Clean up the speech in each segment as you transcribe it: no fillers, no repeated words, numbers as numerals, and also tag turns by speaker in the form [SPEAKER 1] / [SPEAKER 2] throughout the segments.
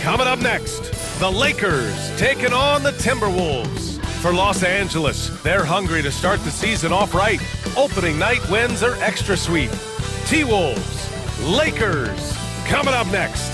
[SPEAKER 1] Coming up next, the Lakers taking on the Timberwolves. For Los Angeles, they're hungry to start the season off right. Opening night wins are extra sweet. T-Wolves, Lakers, coming up next.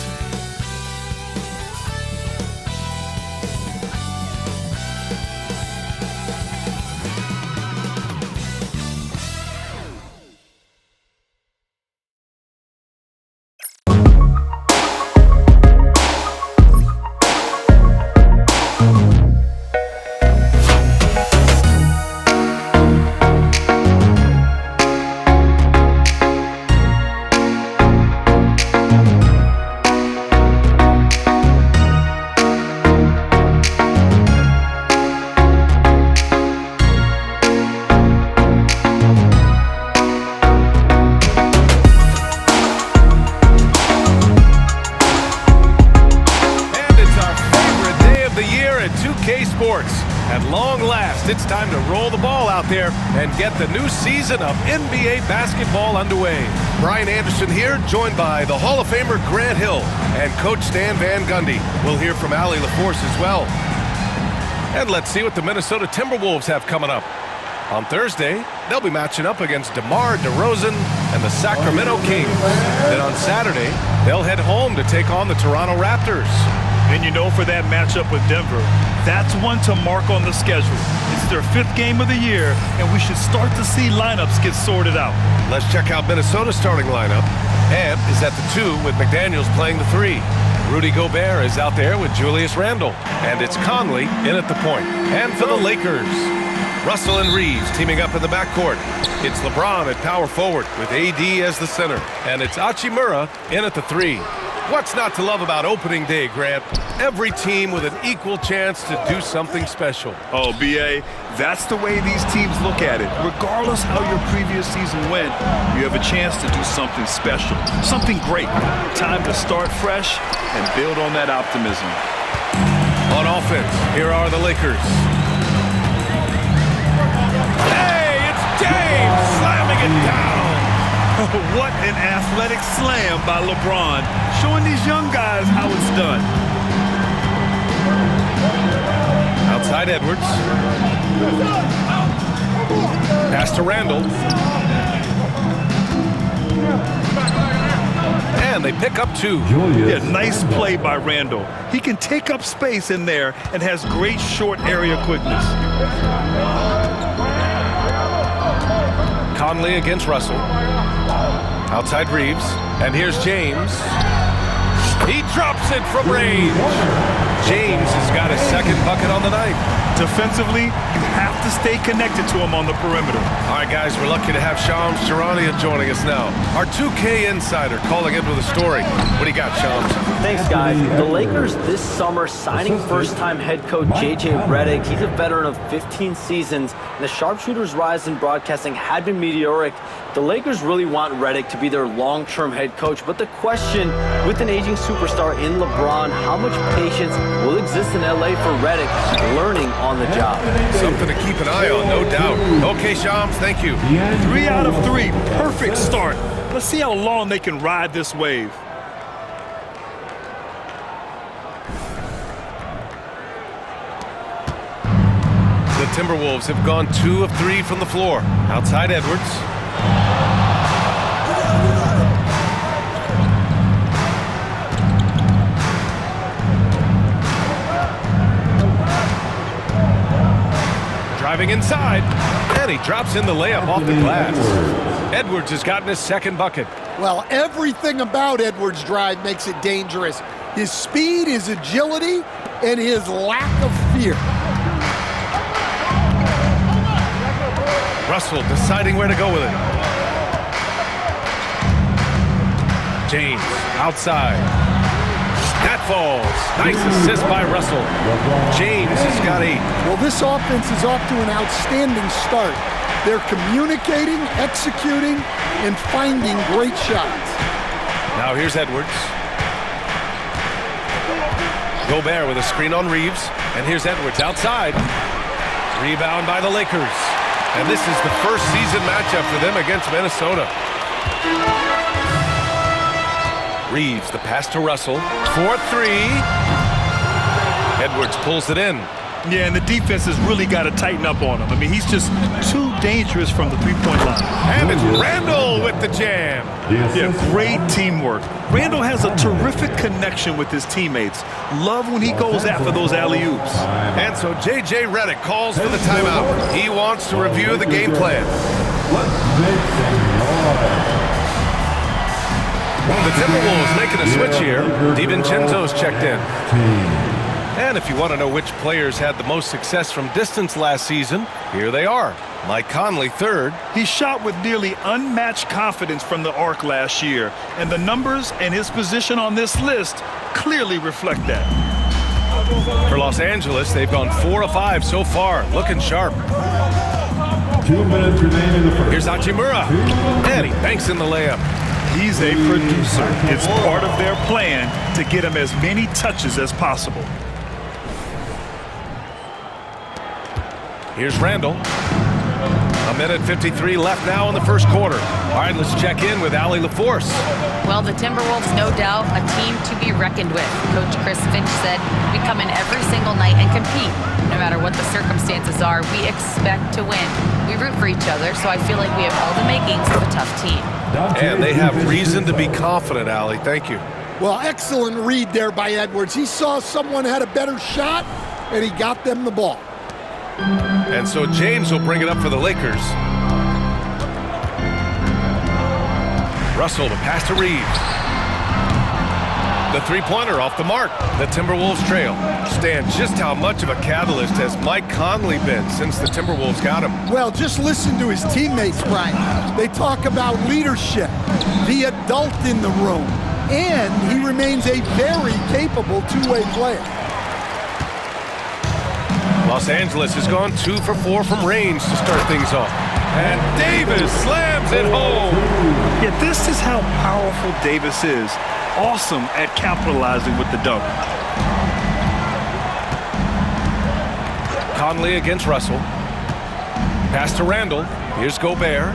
[SPEAKER 1] At long last, it's time to roll the ball out there and get the new season of NBA basketball underway. Brian Anderson here, joined by the Hall of Famer Grant Hill and Coach Stan Van Gundy. We'll hear from Allie LaForce as well. And let's see what the Minnesota Timberwolves have coming up. On Thursday, they'll be matching up against DeMar DeRozan and the Sacramento Kings. Then on Saturday, they'll head home to take on the Toronto Raptors.
[SPEAKER 2] And you know, for that matchup with Denver, that's one to mark on the schedule. It's their 5th game of the year, and we should start to see lineups get sorted out.
[SPEAKER 1] Let's check out Minnesota's starting lineup. Ant is at the 2 with McDaniels playing the 3. Rudy Gobert is out there with Julius Randle. And it's Conley in at the point. And for the Lakers, Russell and Reeves teaming up in the backcourt. It's LeBron at power forward with AD as the center. And it's Hachimura in at the 3. What's not to love about opening day, Grant? Every team with an equal chance to do something special.
[SPEAKER 2] Oh, B.A., that's the way these teams look at it. Regardless how your previous season went, you have a chance to do something special, something great. Time to start fresh and build on that optimism.
[SPEAKER 1] On offense, here are the Lakers. Hey, it's James slamming it down.
[SPEAKER 2] What an athletic slam by LeBron, showing these young guys how it's done.
[SPEAKER 1] Outside Edwards. Pass to Randle. And they pick up 2.
[SPEAKER 2] Yeah, nice play by Randle. He can take up space in there and has great short area quickness.
[SPEAKER 1] Conley against Russell. Outside Reeves. And here's James. He drops it from range. James has got his 2nd bucket on the night.
[SPEAKER 2] Defensively, you have to stay connected to him on the perimeter.
[SPEAKER 1] All right, guys, we're lucky to have Shams Charania joining us now. Our 2K insider calling in with a story. What do you got, Shams?
[SPEAKER 3] Thanks, guys. The Lakers this summer signing first-time head coach J.J. Redick. He's a veteran of 15 seasons, and the sharpshooter's rise in broadcasting had been meteoric. The Lakers really want Redick to be their long-term head coach, but the question, with an aging superstar in LeBron, how much patience will exist in L.A. for Redick learning on the job?
[SPEAKER 1] Something to keep an eye on, no doubt. Okay, Shams, thank you.
[SPEAKER 2] 3 out of 3, perfect start. Let's see how long they can ride this wave.
[SPEAKER 1] The Timberwolves have gone 2 of 3 from the floor. Outside Edwards. Driving inside, and he drops in the layup off the glass. Edwards has gotten his 2nd bucket.
[SPEAKER 4] Well, everything about Edwards' drive makes it dangerous. His speed, his agility, and his lack of fear.
[SPEAKER 1] Russell deciding where to go with it. James outside. That falls. Nice assist by Russell. James has got 8.
[SPEAKER 4] Well, this offense is off to an outstanding start. They're communicating, executing, and finding great shots.
[SPEAKER 1] Now here's Edwards. Gobert with a screen on Reeves. And here's Edwards outside. Rebound by the Lakers. And this is the first season matchup for them against Minnesota. Reeves, the pass to Russell. 4-3. Edwards pulls it in.
[SPEAKER 2] Yeah, and the defense has really got to tighten up on him. I mean, he's just too dangerous from the three-point line.
[SPEAKER 1] And it's Randall with the jam.
[SPEAKER 2] Yeah, great teamwork. Randall has a terrific connection with his teammates. Love when he goes after those alley-oops.
[SPEAKER 1] And so J.J. Redick calls for the timeout. He wants to review the game plan. The Timberwolves making a switch here. DiVincenzo's checked in. And if you want to know which players had the most success from distance last season, here they are. Mike Conley, third.
[SPEAKER 2] He shot with nearly unmatched confidence from the arc last year, and the numbers and his position on this list clearly reflect that.
[SPEAKER 1] For Los Angeles, they've gone 4 of 5 so far, looking sharp.
[SPEAKER 5] 2 minutes remain in the first.
[SPEAKER 1] Here's Hachimura, and he banks in the layup.
[SPEAKER 2] He's a producer. It's part of their plan to get him as many touches as possible.
[SPEAKER 1] Here's Randall. A minute 53 left now in the first quarter. All right, let's check in with Allie LaForce.
[SPEAKER 6] Well, the Timberwolves, no doubt, a team to be reckoned with. Coach Chris Finch said, we come in every single night and compete. No matter what the circumstances are, we expect to win. We root for each other, so I feel like we have all the makings of a tough team.
[SPEAKER 1] And they have reason to be confident, Allie. Thank you.
[SPEAKER 4] Well, excellent read there by Edwards. He saw someone had a better shot, and he got them the ball.
[SPEAKER 1] And so James will bring it up for the Lakers. Russell, the pass to Reeves. The three-pointer off the mark. The Timberwolves trail. Stan, just how much of a catalyst has Mike Conley been since the Timberwolves got him?
[SPEAKER 4] Well, just listen to his teammates, Brian. They talk about leadership, the adult in the room, and he remains a very capable two-way player.
[SPEAKER 1] Los Angeles has gone 2 for 4 from range to start things off. And Davis slams it home.
[SPEAKER 2] Yeah, this is how powerful Davis is. Awesome at capitalizing with the dunk.
[SPEAKER 1] Conley against Russell. Pass to Randall. Here's Gobert.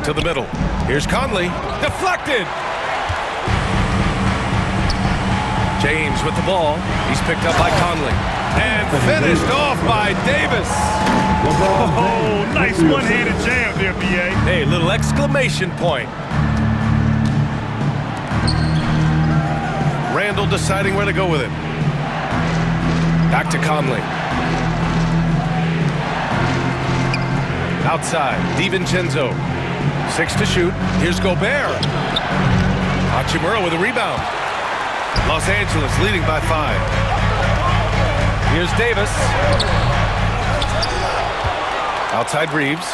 [SPEAKER 1] To the middle. Here's Conley. Deflected. James with the ball. He's picked up by Conley. And finished off by Davis.
[SPEAKER 2] Oh, nice one-handed jam there, B.A.
[SPEAKER 1] Hey, little exclamation point. Randall deciding where to go with it. Back to Conley. Outside, DiVincenzo. 6 to shoot. Here's Gobert. Hachimura with a rebound. Los Angeles leading by 5. Here's Davis. Outside Reeves.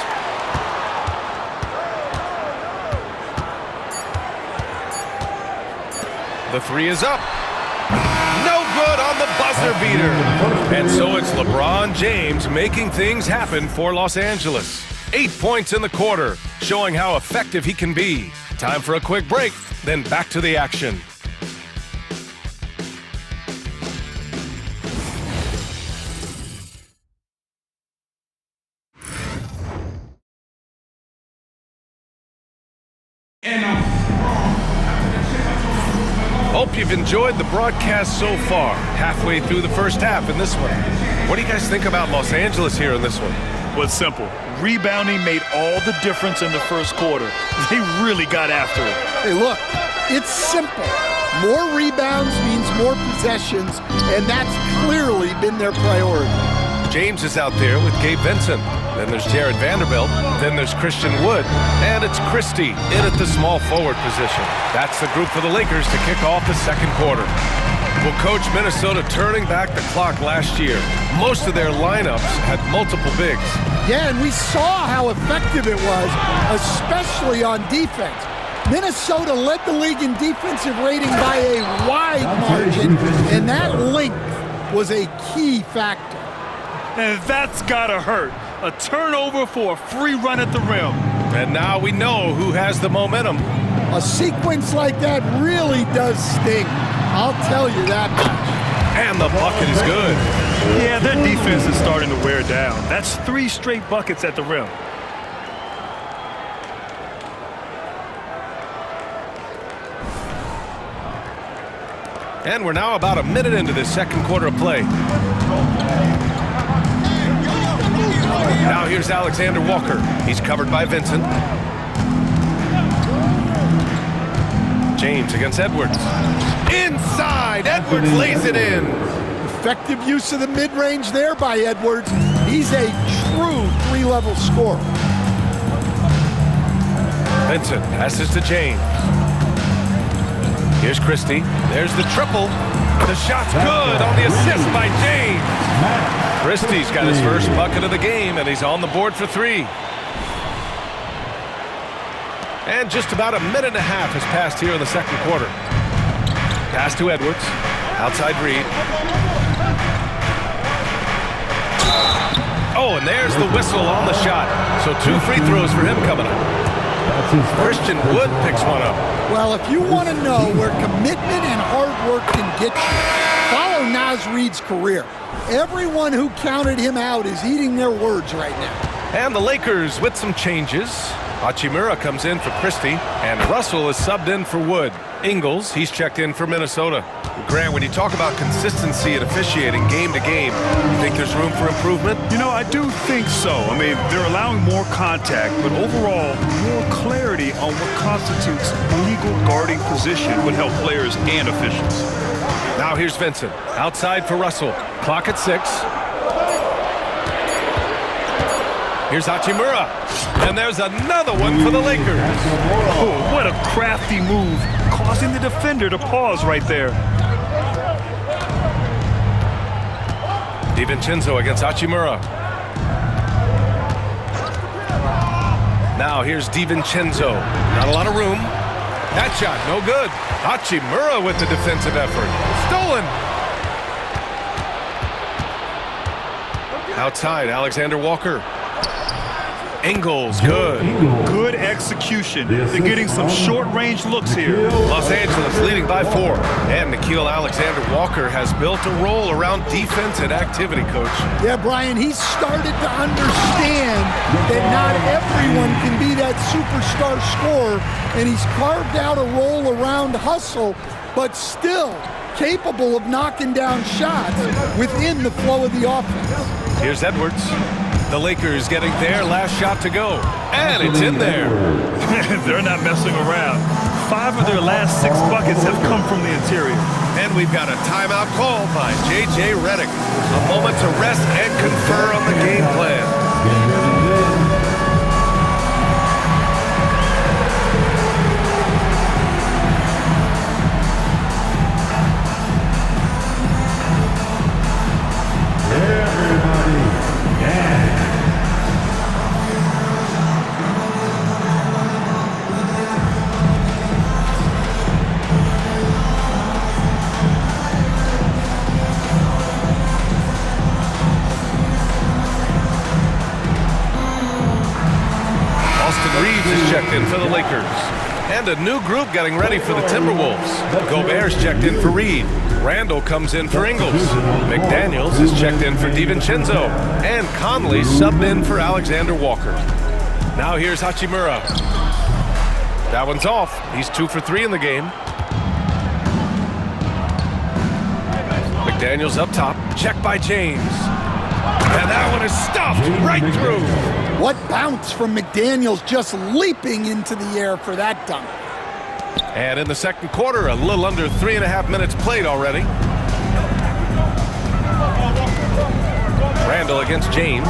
[SPEAKER 1] The three is up. No good on the buzzer beater. And so it's LeBron James making things happen for Los Angeles. 8 points in the quarter, showing how effective he can be. Time for a quick break, then back to the action. Hope you've enjoyed the broadcast so far. Halfway through the first half in this one. What do you guys think about Los Angeles here in this one?
[SPEAKER 2] Well, it's simple. Rebounding made all the difference in the first quarter. They really got after it.
[SPEAKER 4] Hey, look, it's simple. More rebounds means more possessions, and that's clearly been their priority.
[SPEAKER 1] James is out there with Gabe Vincent. Then there's Jared Vanderbilt. Then there's Christian Wood. And it's Christie in at the small forward position. That's the group for the Lakers to kick off the second quarter. Well, Coach, Minnesota turning back the clock last year. Most of their lineups had multiple bigs.
[SPEAKER 4] Yeah, and we saw how effective it was, especially on defense. Minnesota led the league in defensive rating by a wide margin, and that length was a key factor.
[SPEAKER 2] And that's gotta hurt. A turnover for a free run at the rim.
[SPEAKER 1] And now we know who has the momentum.
[SPEAKER 4] A sequence like that really does sting. I'll tell you that much.
[SPEAKER 1] And the bucket is good.
[SPEAKER 2] Yeah, their defense is starting to wear down. That's 3 straight buckets at the rim.
[SPEAKER 1] And we're now about a minute into this second quarter of play. Now here's Alexander Walker. He's covered by Vincent. James against Edwards. Inside, Edwards lays it in.
[SPEAKER 4] Effective use of the mid-range there by Edwards. He's a true three-level scorer.
[SPEAKER 1] Vincent passes to James. Here's Christie. There's the triple. The shot's good on the assist by James. Christie's got his first bucket of the game, and he's on the board for 3. And just about a minute and a half has passed here in the second quarter. Pass to Edwards. Outside Reed. Oh, and there's the whistle on the shot. So 2 free throws for him coming up. Christian Wood picks one up.
[SPEAKER 4] Well, if you want to know where commitment and hard work can get you, follow Naz Reid's career. Everyone who counted him out is eating their words right now.
[SPEAKER 1] And the Lakers with some changes. Hachimura comes in for Christie, and Russell is subbed in for Wood. Ingles, he's checked in for Minnesota. Grant, when you talk about consistency and officiating game to game, you think there's room for improvement?
[SPEAKER 2] You know, I do think so. I mean, they're allowing more contact, but overall, more clarity on what constitutes legal guarding position would help players and officials.
[SPEAKER 1] Now here's Vincent. Outside for Russell. Clock at 6. Here's Hachimura. And there's another one for the Lakers.
[SPEAKER 2] Oh, what a crafty move, causing the defender to pause right there.
[SPEAKER 1] DiVincenzo against Hachimura. Now here's DiVincenzo. Not a lot of room. That shot, no good. Hachimura with the defensive effort. Stolen. Outside, Alexander Walker. Ingles, good.
[SPEAKER 2] Good execution. They're getting some short-range looks here.
[SPEAKER 1] Los Angeles leading by 4. And Nickeil Alexander-Walker has built a role around defense and activity, Coach.
[SPEAKER 4] Yeah, Brian, he's started to understand that not everyone can be that superstar scorer, and he's carved out a role around hustle, but still capable of knocking down shots within the flow of the offense.
[SPEAKER 1] Here's Edwards. The Lakers getting their last shot to go. And it's in there.
[SPEAKER 2] They're not messing around. 5 of their last 6 buckets have come from the interior.
[SPEAKER 1] And we've got a timeout called by J.J. Redick. A moment to rest and confer on the game plan. Checked in for the Lakers. And a new group getting ready for the Timberwolves. Gobert's checked in for Reed. Randall comes in for Ingles. McDaniels is checked in for DiVincenzo. And Conley subbed in for Alexander Walker. Now here's Hachimura. That one's off. He's 2 for 3 in the game. McDaniels up top. Checked by James. And that one is stuffed right through.
[SPEAKER 4] What bounce from McDaniels, just leaping into the air for that dunk.
[SPEAKER 1] And in the second quarter, a little under 3.5 minutes played already. Randall against James.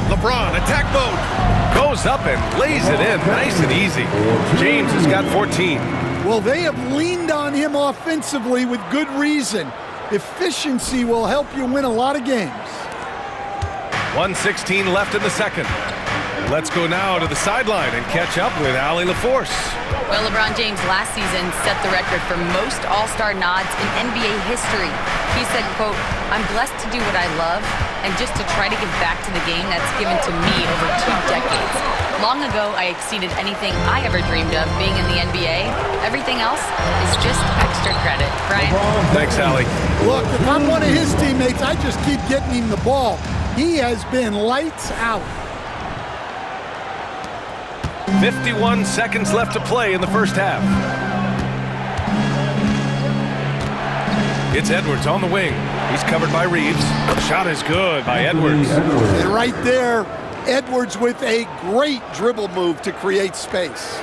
[SPEAKER 1] LeBron, attack mode. Goes up and lays it in, nice and easy. James has got 14.
[SPEAKER 4] Well, they have leaned on him offensively with good reason. Efficiency will help you win a lot of games.
[SPEAKER 1] 1:16 left in the second. Let's go now to the sideline and catch up with Allie LaForce.
[SPEAKER 6] Well, LeBron James last season set the record for most All-Star nods in NBA history. He said, quote, "I'm blessed to do what I love and just to try to give back to the game that's given to me over 2 decades. Long ago, I exceeded anything I ever dreamed of being in the NBA. Everything else is just extra credit." Brian?
[SPEAKER 1] Thanks, Allie.
[SPEAKER 4] Look, if I'm one of his teammates, I just keep getting him the ball. He has been lights out.
[SPEAKER 1] 51 seconds left to play in the first half. It's Edwards on the wing. He's covered by Reeves. Shot is good by Edwards.
[SPEAKER 4] And right there, Edwards with a great dribble move to create space.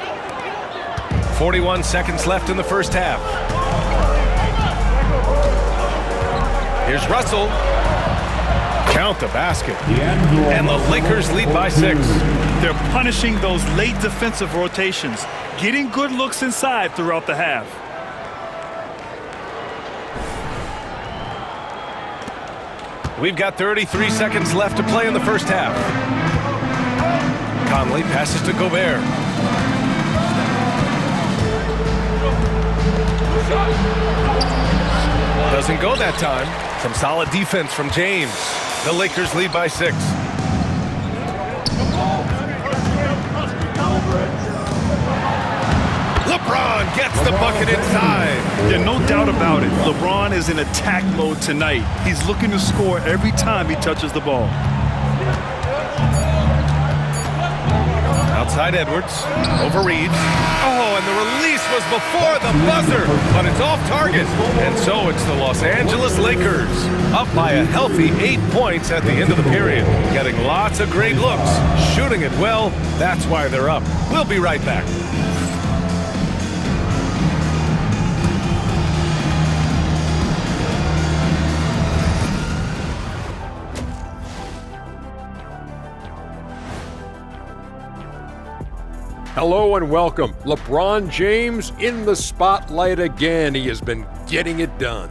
[SPEAKER 1] 41 seconds left in the first half. Here's Russell. Count the basket. And the Lakers lead by 6.
[SPEAKER 2] They're punishing those late defensive rotations, getting good looks inside throughout the half.
[SPEAKER 1] We've got 33 seconds left to play in the first half. Conley passes to Gobert. Doesn't go that time. Some solid defense from James. The Lakers lead by 6. LeBron gets the bucket inside.
[SPEAKER 2] Yeah, no doubt about it. LeBron is in attack mode tonight. He's looking to score every time he touches the ball.
[SPEAKER 1] Outside Edwards, over Reeves. Oh, and the release was before the buzzer, but it's off target. And so it's the Los Angeles Lakers, up by a healthy 8 points at the end of the period. Getting lots of great looks, shooting it well. That's why they're up. We'll be right back.
[SPEAKER 7] Hello and welcome. LeBron James in the spotlight again. He has been getting it done.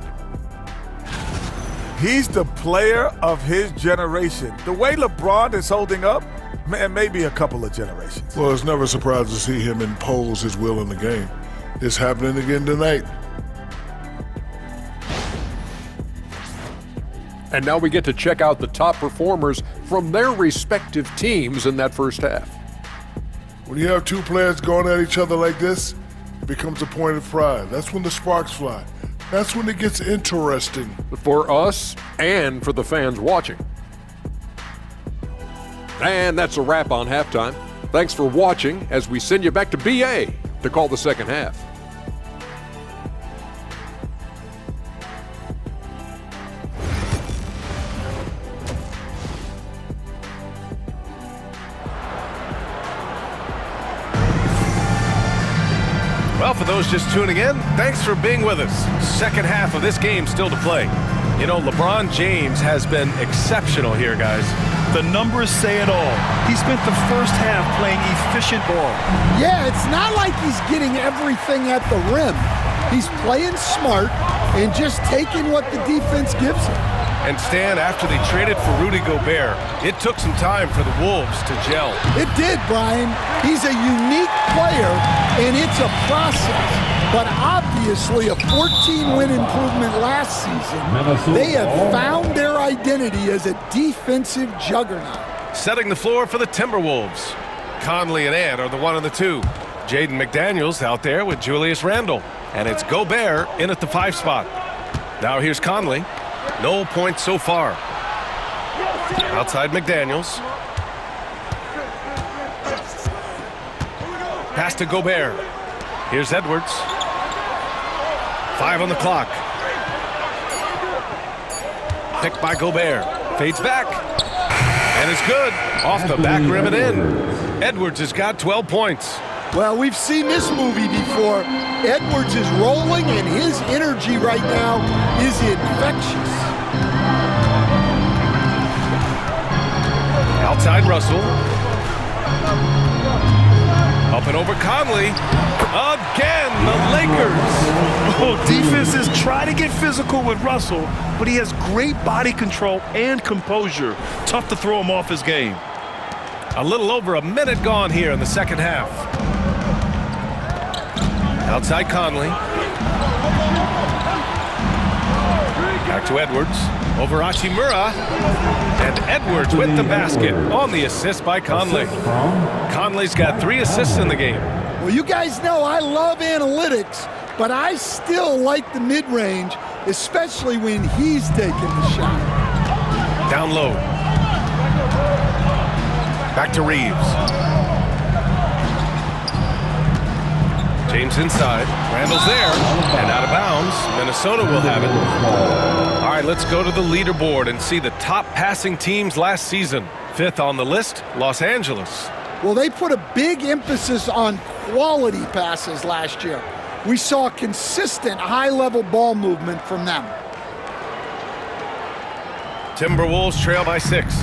[SPEAKER 8] He's the player of his generation. The way LeBron is holding up, man, maybe a couple of generations.
[SPEAKER 5] Well, it's never a surprise to see him impose his will in the game. It's happening again tonight.
[SPEAKER 7] And now we get to check out the top performers from their respective teams in that first half.
[SPEAKER 5] When you have two players going at each other like this, it becomes a point of pride. That's when the sparks fly. That's when it gets interesting.
[SPEAKER 7] For us and for the fans watching. And that's a wrap on halftime. Thanks for watching as we send you back to BA to call the second half.
[SPEAKER 1] Well, for those just tuning in, thanks for being with us. Second half of this game still to play. You know, LeBron James has been exceptional here, guys.
[SPEAKER 2] The numbers say it all. He spent the first half playing efficient ball.
[SPEAKER 4] Yeah, it's not like he's getting everything at the rim. He's playing smart and just taking what the defense gives him.
[SPEAKER 1] And Stan, after they traded for Rudy Gobert, it took some time for the Wolves to gel.
[SPEAKER 4] It did, Brian. He's a unique player, and it's a process. But obviously a 14-win improvement last season. They have found their identity as a defensive juggernaut.
[SPEAKER 1] Setting the floor for the Timberwolves. Conley and Ant are the 1 and the 2. Jaden McDaniels out there with Julius Randle. And it's Gobert in at the 5 spot. Now here's Conley. No points so far. Outside McDaniels. Pass to Gobert. Here's Edwards. 5 on the clock. Picked by Gobert. Fades back. And it's good. Off the back rim and in. Edwards has got 12 points.
[SPEAKER 4] Well, we've seen this movie before. Edwards is rolling, and his energy right now is infectious.
[SPEAKER 1] Outside Russell. Up and over Conley. Again, the Lakers.
[SPEAKER 2] Oh, defenses try to get physical with Russell, but he has great body control and composure. Tough to throw him off his game.
[SPEAKER 1] A little over a minute gone here in the second half. Outside Conley. Back to Edwards. Over Hachimura. And Edwards with the basket on the assist by Conley. Conley's got 3 assists in the game.
[SPEAKER 4] Well, you guys know I love analytics, but I still like the mid-range, especially when he's taking the shot.
[SPEAKER 1] Down low. Back to Reeves. James inside. Randall's there. And out of bounds. Minnesota will have it. All right, let's go to the leaderboard and see the top passing teams last season. 5th on the list, Los Angeles.
[SPEAKER 4] Well, they put a big emphasis on quality passes last year. We saw consistent high-level ball movement from them.
[SPEAKER 1] Timberwolves trail by 6.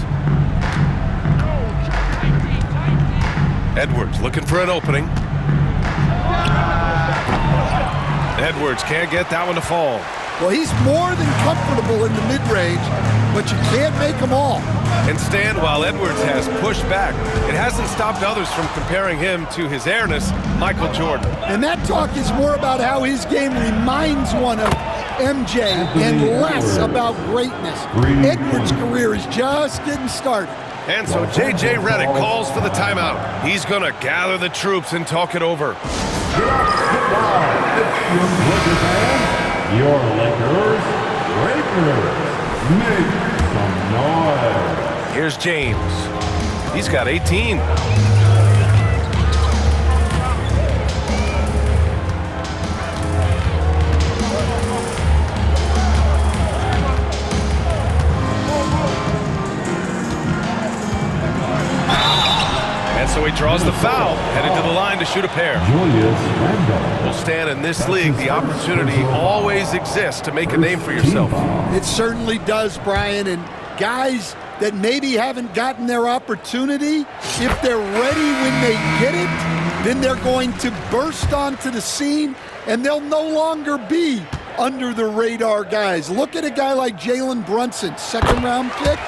[SPEAKER 1] Edwards looking for an opening. Edwards can't get that one to fall.
[SPEAKER 4] Well, he's more than comfortable in the mid-range, but you can't make them all.
[SPEAKER 1] And Stan, while Edwards has pushed back, it hasn't stopped others from comparing him to his airness, Michael Jordan.
[SPEAKER 4] And that talk is more about how his game reminds one of MJ and less about greatness. Edwards' career is just getting started.
[SPEAKER 1] And so J.J. Redick calls for the timeout. He's going to gather the troops and talk it over.
[SPEAKER 9] Your Lakers, make some noise.
[SPEAKER 1] Here's James. He's got 18. And so he draws the foul, headed to the line to shoot a pair. Well, Stan, in this league, the opportunity always exists to make a name for yourself.
[SPEAKER 4] It certainly does, Brian, and guys that maybe haven't gotten their opportunity, if they're ready when they get it, then they're going to burst onto the scene, and they'll no longer be under the radar guys. Look at a guy like Jalen Brunson, 2nd-round pick,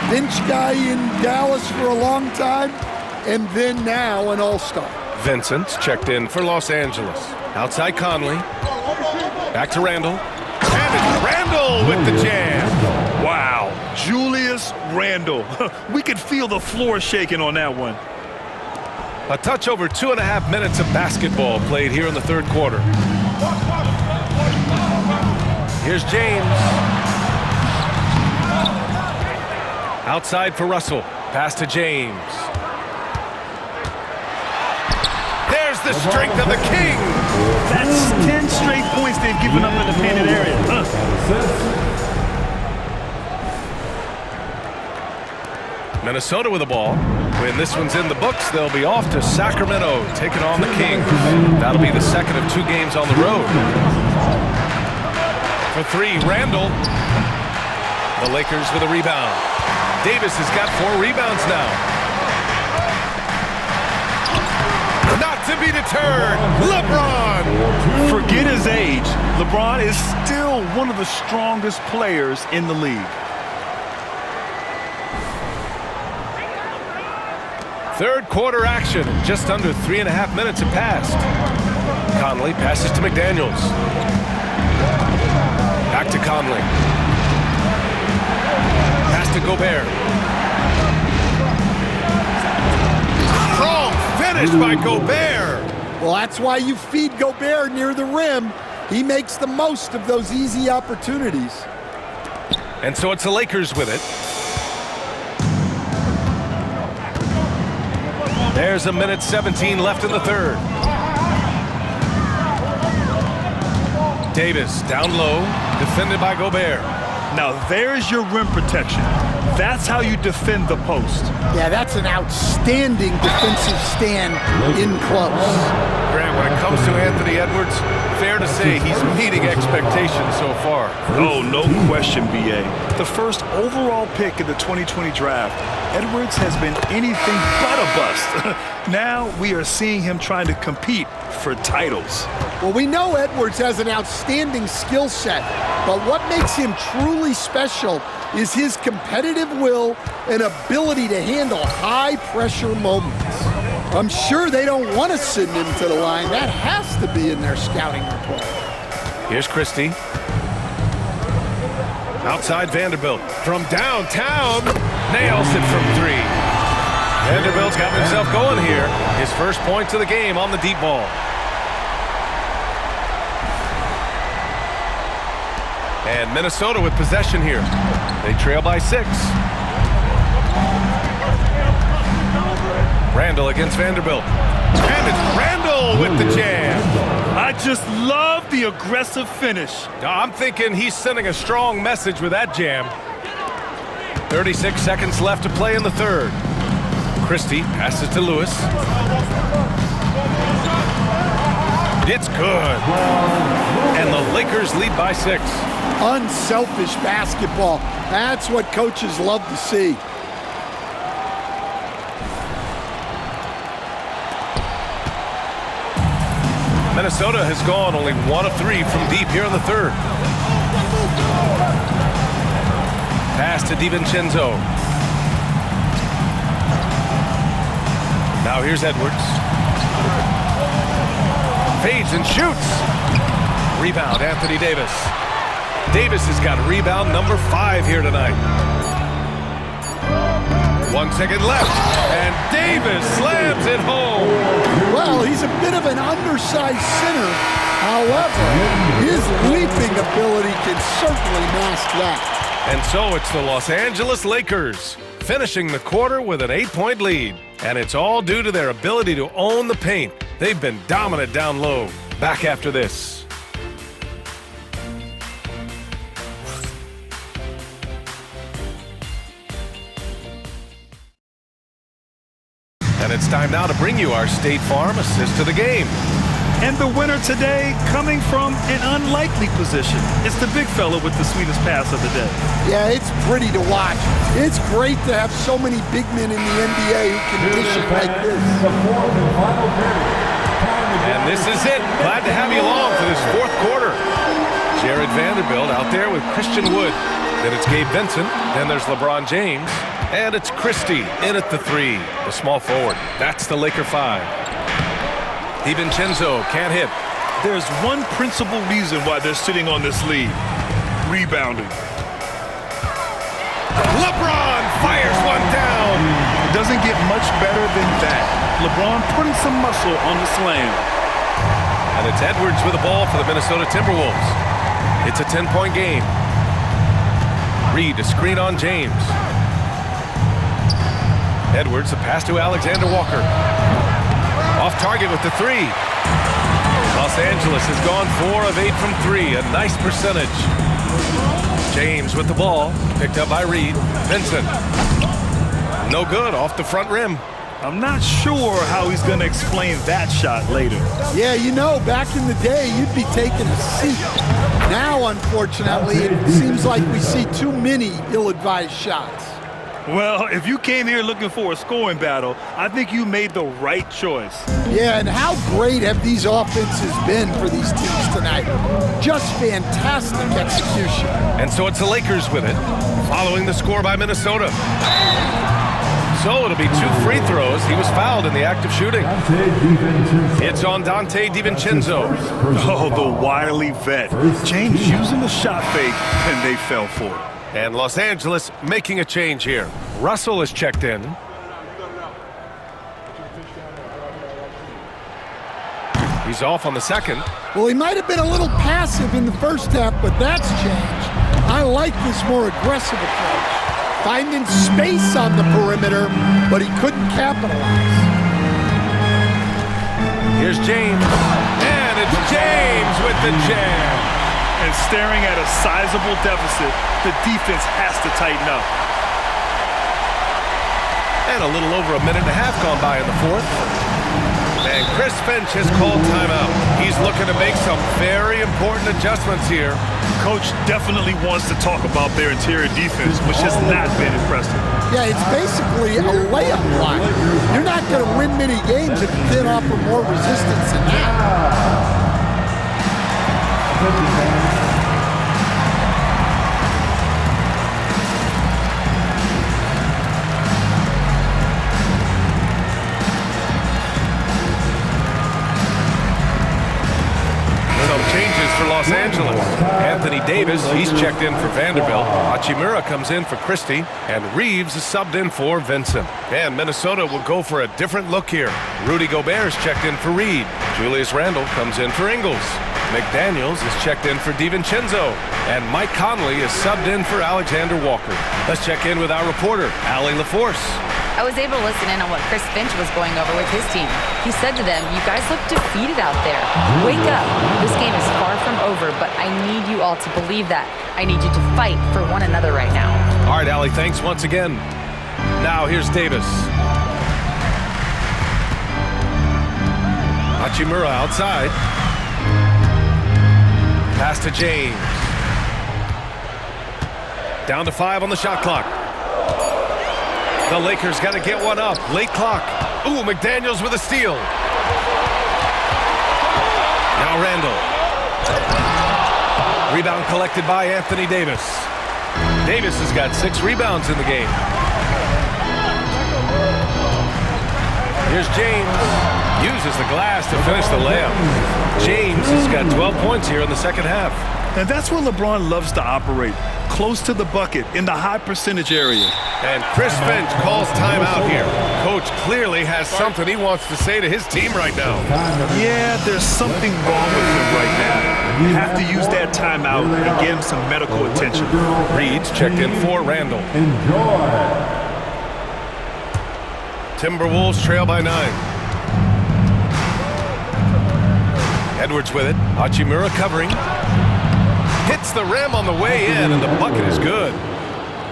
[SPEAKER 4] bench guy in Dallas for a long time, and then now an all-star.
[SPEAKER 1] Vincent's checked in for Los Angeles. Outside Conley. Back to Randall. And it's Randall with the jam.
[SPEAKER 2] Wow, Julius Randle. We could feel the floor shaking on that one.
[SPEAKER 1] A touch over 2.5 minutes of basketball played here in the 3rd quarter. Here's James. Outside for Russell. Pass to James. There's the strength of the King.
[SPEAKER 2] That's 10 straight points they've given up in the painted area.
[SPEAKER 1] Minnesota with the ball. When this one's in the books, they'll be off to Sacramento, taking on the Kings. That'll be the 2nd of 2 games on the road. For 3, Randall. The Lakers with a rebound. Davis has got 4 rebounds now. Not to be deterred, LeBron.
[SPEAKER 2] Forget his age. LeBron is still one of the strongest players in the league.
[SPEAKER 1] 3rd quarter action. Just under 3.5 minutes have passed. Conley passes to McDaniels. Back to Conley. Pass to Gobert. Strong finish by Gobert.
[SPEAKER 4] Well, that's why you feed Gobert near the rim. He makes the most of those easy opportunities.
[SPEAKER 1] And so it's the Lakers with it. There's 1:17 left in the 3rd. Davis down low, defended by Gobert.
[SPEAKER 2] Now there's your rim protection. That's how you defend the post.
[SPEAKER 4] Yeah, that's an outstanding defensive stand in close.
[SPEAKER 1] Grant, when it comes to Anthony Edwards, fair to say he's meeting expectations so far.
[SPEAKER 2] Oh, no question, B.A. The first overall pick in the 2020 draft, Edwards has been anything but a bust. Now we are seeing him trying to compete for titles.
[SPEAKER 4] Well, we know Edwards has an outstanding skill set, but what makes him truly special is his competitive will and ability to handle high-pressure moments. I'm sure they don't want to send him to the line. That has to be in their scouting report.
[SPEAKER 1] Here's Christie. Outside Vanderbilt. From downtown, nails it from 3. Vanderbilt's got himself going here. His first points of the game on the deep ball. And Minnesota with possession here. They trail by 6. Randall against Vanderbilt. And it's Randall with the jam.
[SPEAKER 2] I just love the aggressive finish.
[SPEAKER 1] I'm thinking he's sending a strong message with that jam. 36 seconds left to play in the third. Christie passes to Lewis. It's good. And the Lakers lead by 6.
[SPEAKER 4] Unselfish basketball. That's what coaches love to see.
[SPEAKER 1] Minnesota has gone only 1 of 3 from deep here in the third. Pass to DiVincenzo. Now here's Edwards. Fades and shoots. Rebound, Anthony Davis. Davis has got rebound number 5 here tonight. 1 second left, and Davis slams it home.
[SPEAKER 4] Well, he's a bit of an undersized center. However, his leaping ability can certainly mask that.
[SPEAKER 1] And so it's the Los Angeles Lakers finishing the quarter with an 8-point lead. And it's all due to their ability to own the paint. They've been dominant down low. Back after this. And it's time now to bring you our State Farm assist to the game.
[SPEAKER 2] And the winner today coming from an unlikely position. It's the big fella with the sweetest pass of the day.
[SPEAKER 4] Yeah, it's pretty to watch. It's great to have so many big men in the NBA who can dish it like this.
[SPEAKER 1] And this is it. Glad to have you along for this fourth quarter. Jared Vanderbilt out there with Christian Wood. Then it's Gabe Vincent. Then there's LeBron James. And it's Christie in at the 3, the small forward. That's the Laker 5. DiVincenzo can't hit.
[SPEAKER 2] There's one principal reason why they're sitting on this lead. Rebounding.
[SPEAKER 1] LeBron fires one down.
[SPEAKER 2] It doesn't get much better than that. LeBron putting some muscle on the slam.
[SPEAKER 1] And it's Edwards with the ball for the Minnesota Timberwolves. It's a 10-point game. Reed, a screen on James. Edwards, a pass to Alexander Walker. Off target with the 3. Los Angeles has gone 4 of 8 from 3, a nice percentage. James with the ball, picked up by Reed. Vincent, no good, off the front rim.
[SPEAKER 2] I'm not sure how he's going to explain that shot later.
[SPEAKER 4] Yeah, you know, back in the day, you'd be taking a seat. Now, unfortunately, it seems like we see too many ill-advised shots.
[SPEAKER 2] Well, if you came here looking for a scoring battle, I think you made the right choice.
[SPEAKER 4] Yeah, and how great have these offenses been for these teams tonight? Just fantastic execution.
[SPEAKER 1] And so it's the Lakers with it, following the score by Minnesota. So it'll be 2 free throws. He was fouled in the act of shooting. It's on Dante DiVincenzo.
[SPEAKER 2] Oh, the wily vet. James using the shot fake, and they fell for it.
[SPEAKER 1] And Los Angeles making a change here. Russell is checked in. He's off on the second.
[SPEAKER 4] Well, he might have been a little passive in the first half, but that's changed. I like this more aggressive approach. Finding space on the perimeter, but he couldn't capitalize.
[SPEAKER 1] Here's James. And it's James with the jam.
[SPEAKER 2] And staring at a sizable deficit, the defense has to tighten up.
[SPEAKER 1] And a little over a minute and a half gone by in the fourth. And Chris Finch has called timeout. He's looking to make some very important adjustments here.
[SPEAKER 2] Coach definitely wants to talk about their interior defense, which has not been impressive.
[SPEAKER 4] Yeah, it's basically a layup line. You're not going to win many games if you can't offer more resistance than that.
[SPEAKER 1] Changes for Los Angeles. Anthony Davis, he's checked in for Vanderbilt. Hachimura comes in for Christie. And Reeves is subbed in for Vincent. And Minnesota will go for a different look here. Rudy Gobert is checked in for Reed. Julius Randle comes in for Ingles. McDaniels is checked in for DiVincenzo. And Mike Conley is subbed in for Alexander Walker. Let's check in with our reporter, Allie LaForce.
[SPEAKER 6] I was able to listen in on what Chris Finch was going over with his team. He said to them, "You guys look defeated out there. Wake up. This game is far from over, but I need you all to believe that. I need you to fight for one another right now."
[SPEAKER 1] All right, Allie, thanks once again. Now here's Davis. Hachimura outside. Pass to James. Down to 5 on the shot clock. The Lakers got to get one up. Late clock. Ooh, McDaniels with a steal. Now Randall. Rebound collected by Anthony Davis. Davis has got 6 rebounds in the game. Here's James. Uses the glass to finish the layup. James has got 12 points here in the second half.
[SPEAKER 2] And that's where LeBron loves to operate. Close to the bucket, in the high percentage area.
[SPEAKER 1] And Chris Finch calls timeout here. Coach clearly has something he wants to say to his team right now.
[SPEAKER 2] Yeah, there's something wrong with him right now. You have to use that timeout and get him some medical attention.
[SPEAKER 1] Reed's checked in for Randall. Timberwolves trail by 9. Edwards with it. Hachimura covering. Hits the rim on the way in, and the bucket is good.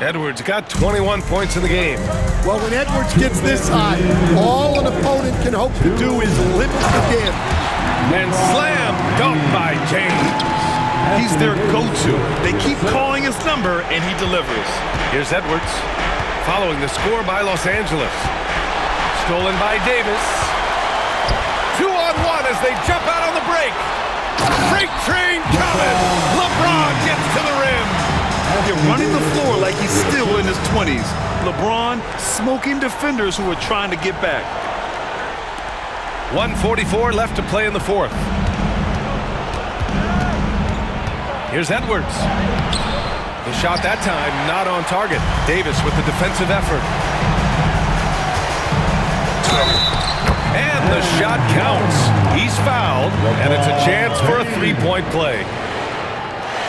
[SPEAKER 1] Edwards got 21 points in the game.
[SPEAKER 4] Well, when Edwards gets this high, all an opponent can hope to do is limit the damage.
[SPEAKER 1] And slam dunk by James.
[SPEAKER 2] He's their go-to. They keep calling his number, and he delivers.
[SPEAKER 1] Here's Edwards, following the score by Los Angeles. Stolen by Davis. 2-on-1 as they jump out on the break. Freight train coming. LeBron gets to the rim.
[SPEAKER 2] They're running the floor like he's still in his 20s. LeBron smoking defenders who are trying to get back.
[SPEAKER 1] 1:44 left to play in the fourth. Here's Edwards. The shot that time not on target. Davis with the defensive effort. And the shot counts. He's fouled, and it's a chance for a three-point play.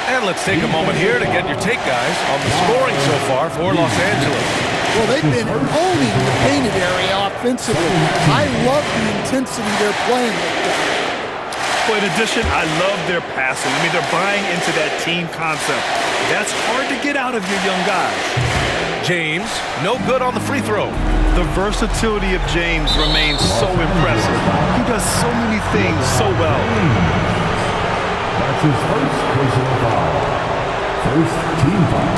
[SPEAKER 1] And let's take a moment here to get your take, guys, on the scoring so far for Los Angeles.
[SPEAKER 4] Well, they've been owning the painted area offensively. I love the intensity they're playing with them.
[SPEAKER 2] But in addition, I love their passing. I mean, they're buying into that team concept. That's hard to get out of your young guys.
[SPEAKER 1] James, no good on the free throw.
[SPEAKER 2] The versatility of James remains so impressive. He does so many things so well.
[SPEAKER 9] That's his first personal foul. First team foul.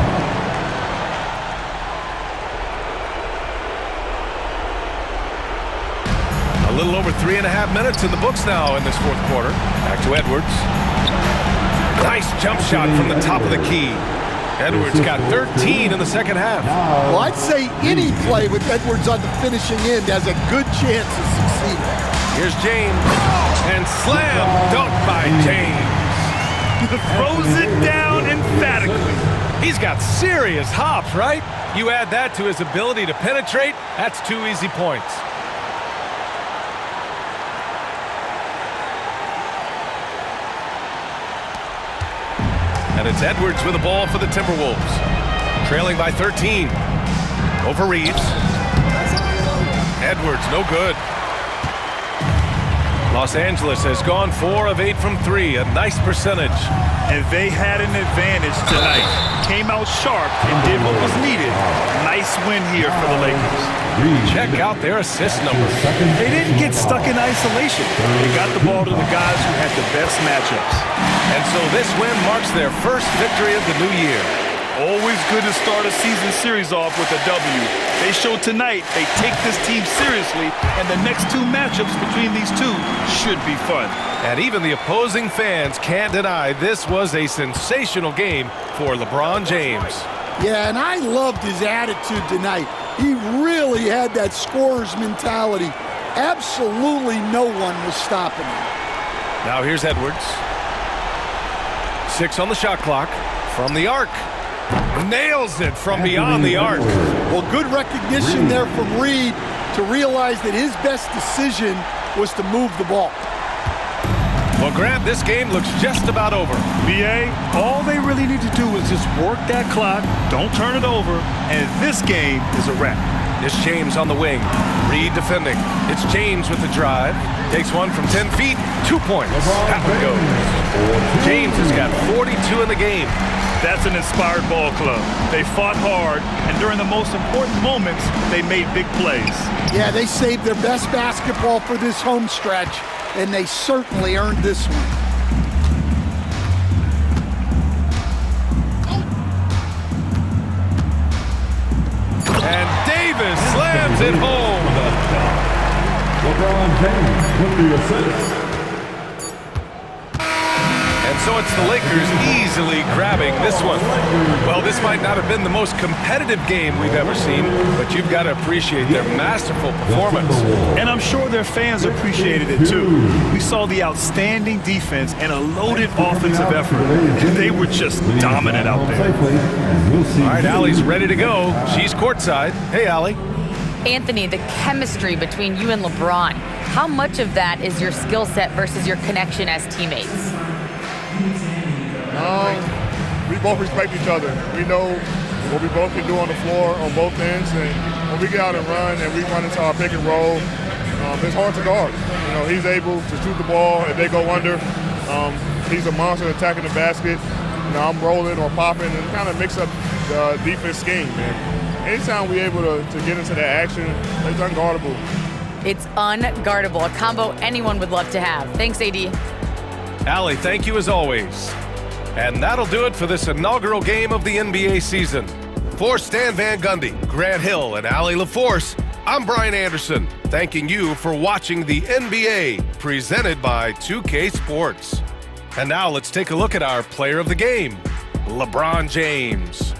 [SPEAKER 1] A little over 3.5 minutes in the books now in this fourth quarter. Back to Edwards. Nice jump shot from the top of the key. Edwards got 13 in the second half.
[SPEAKER 4] Well, I'd say any play with Edwards on the finishing end has a good chance of succeeding.
[SPEAKER 1] Here's James. And slam dunk by James.
[SPEAKER 2] Throws it down emphatically.
[SPEAKER 1] He's got serious hops, right? You add that to his ability to penetrate, that's 2 easy points. And it's Edwards with the ball for the Timberwolves. Trailing by 13. Over Reeves. Edwards, no good. Los Angeles has gone 4 of 8 from 3, a nice percentage.
[SPEAKER 2] And they had an advantage tonight. Came out sharp and did what was needed. Nice win here for the Lakers.
[SPEAKER 1] Check out their assist numbers.
[SPEAKER 2] They didn't get stuck in isolation. They got the ball to the guys who had the best matchups.
[SPEAKER 1] And so this win marks their first victory of the new year.
[SPEAKER 2] Always good to start a season series off with a W. They showed tonight they take this team seriously, and the next 2 matchups between these two should be fun.
[SPEAKER 1] And even the opposing fans can't deny this was a sensational game for LeBron James.
[SPEAKER 4] Yeah, and I loved his attitude tonight. He really had that scorer's mentality. Absolutely no one was stopping him.
[SPEAKER 1] Now here's Edwards. 6 on the shot clock from the arc. Nails it from beyond the arc.
[SPEAKER 4] Well, good recognition there from Reed to realize that his best decision was to move the ball.
[SPEAKER 1] Well, Grant, this game looks just about over.
[SPEAKER 2] BA, all they really need to do is just work that clock, don't turn it over, and this game is a wrap.
[SPEAKER 1] It's James on the wing. Reed defending. It's James with the drive. Takes one from 10 feet. 2 points. That one goes. James has got 42 in the game.
[SPEAKER 2] That's an inspired ball club. They fought hard, and during the most important moments, they made big plays.
[SPEAKER 4] Yeah, they saved their best basketball for this home stretch, and they certainly earned this one.
[SPEAKER 1] And Davis slams it home.
[SPEAKER 9] LeBron James with the assist.
[SPEAKER 1] And so it's the Lakers easily grabbing this one. Well, this might not have been the most competitive game we've ever seen, but you've got to appreciate their masterful performance.
[SPEAKER 2] And I'm sure their fans appreciated it too. We saw the outstanding defense and a loaded offensive effort. They were just dominant out there.
[SPEAKER 1] All right, Allie's ready to go. She's courtside. Hey, Allie.
[SPEAKER 6] Anthony, the chemistry between you and LeBron, how much of that is your skill set versus your connection as teammates?
[SPEAKER 10] We both respect each other. We know what we both can do on the floor on both ends, and when we get out and run and we run into our pick and roll, it's hard to guard. You know, he's able to shoot the ball if they go under. He's a monster attacking the basket. You know, I'm rolling or popping and kind of mix up the defense scheme. And anytime we're able to get into that action, it's unguardable.
[SPEAKER 6] It's unguardable, a combo anyone would love to have. Thanks, AD.
[SPEAKER 1] Allie, thank you as always. And that'll do it for this inaugural game of the NBA season. For Stan Van Gundy, Grant Hill, and Allie LaForce, I'm Brian Anderson, thanking you for watching the NBA, presented by 2K Sports. And now let's take a look at our player of the game, LeBron James.